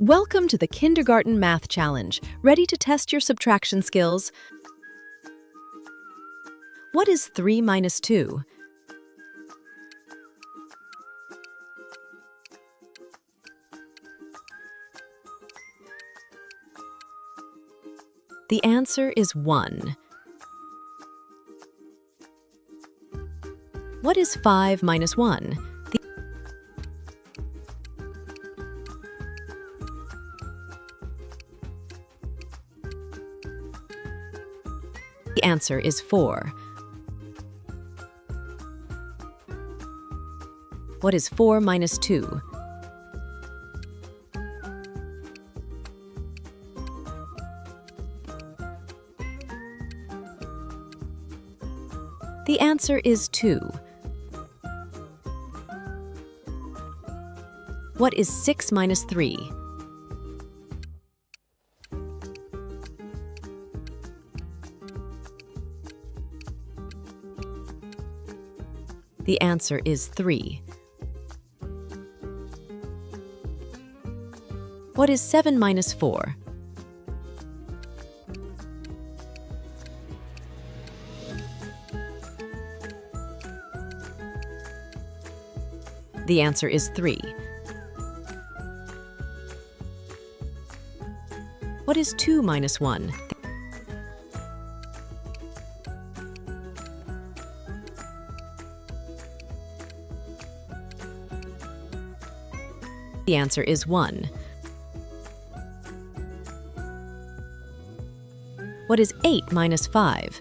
Welcome to the Kindergarten Math Challenge. Ready to test your subtraction skills? What is 3 minus 2? The answer is 1. What is 5 minus 1? The answer is 4. What is 4 minus 2? The answer is 2. What is 6 minus 3? The answer is 3. What is 7 minus 4? The answer is 3. What is 2 minus 1? The answer is 1. What is 8 minus 5?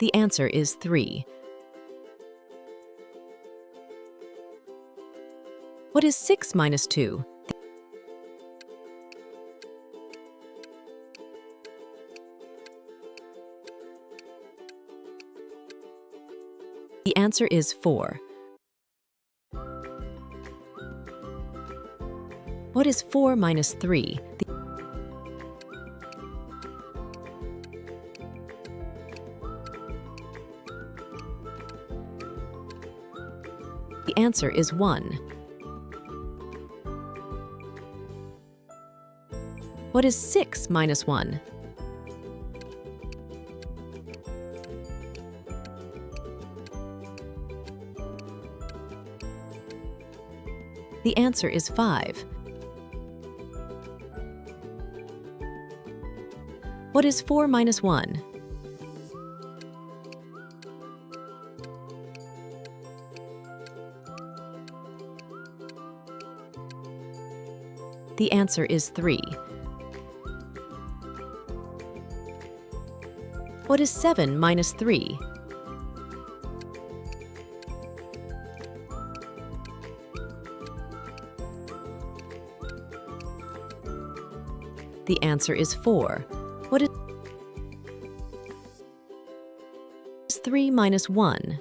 The answer is 3. What is 6 minus 2? The answer is 4. What is 4 minus 3? The answer is 1. What is 6 minus 1? The answer is 5. What is 4 minus 1? The answer is 3. What is 7 minus 3? The answer is 4. What is 3 minus 1?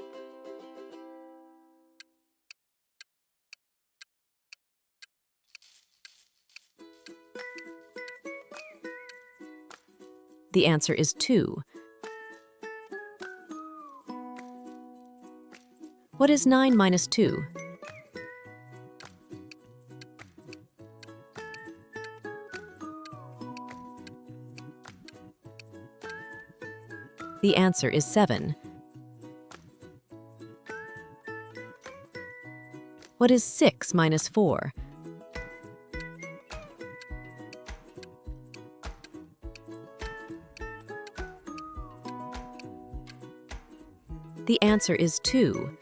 The answer is 2. What is 9 minus 2? The answer is 7. What is 6 minus 4? The answer is 2.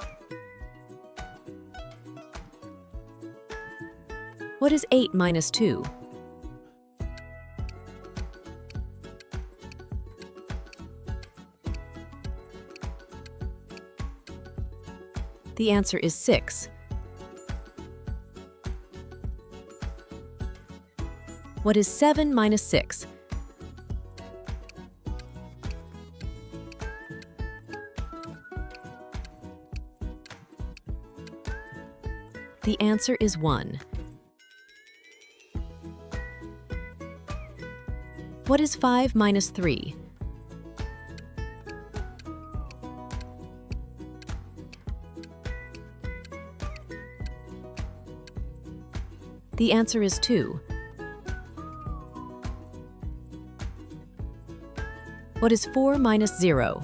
What is 8 minus 2? The answer is 6. What is 7 minus 6? The answer is 1. What is 5 minus 3? The answer is 2. What is 4 minus 0?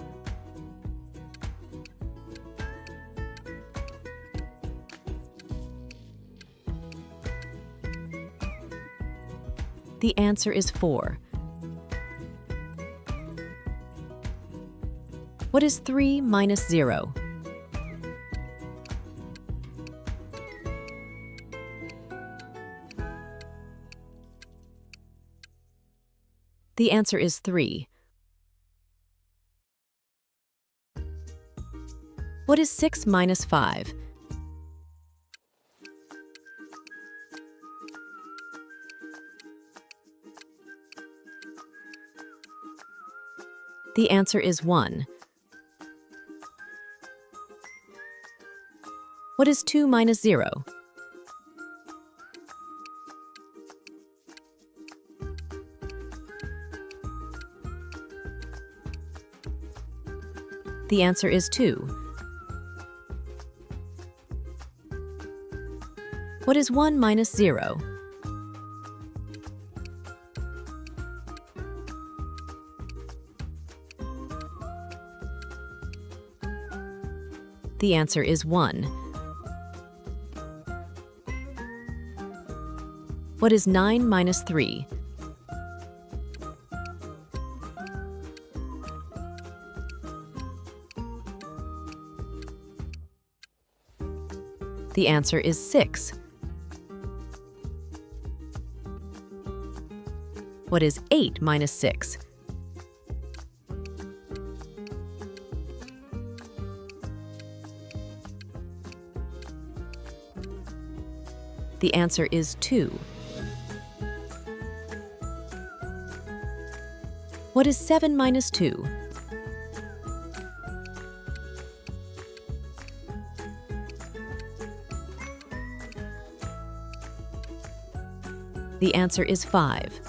The answer is 4. What is 3 minus 0? The answer is 3. What is 6 minus 5? The answer is 1. What is 2 minus 0? The answer is 2. What is 1 minus 0? The answer is 1. What is 9 minus 3? The answer is 6. What is 8 minus 6? The answer is 2. What is 7 minus 2? The answer is 5.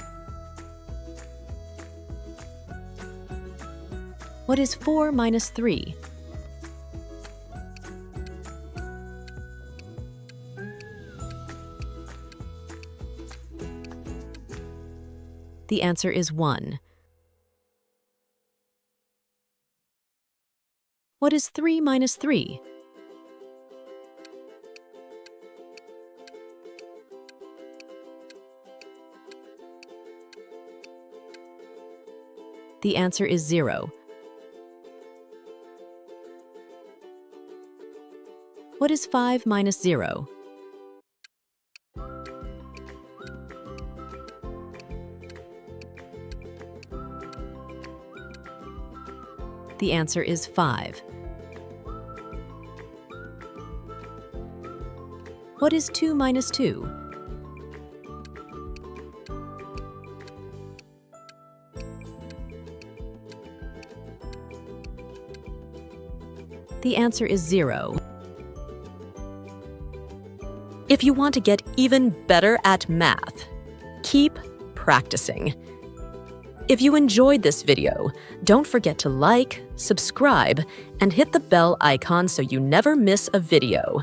What is 4 minus 3? The answer is 1. What is 3 minus 3? The answer is 0. What is 5 minus 0? The answer is 5. What is 2 minus 2? The answer is 0. If you want to get even better at math, keep practicing. If you enjoyed this video, don't forget to like, subscribe, and hit the bell icon so you never miss a video.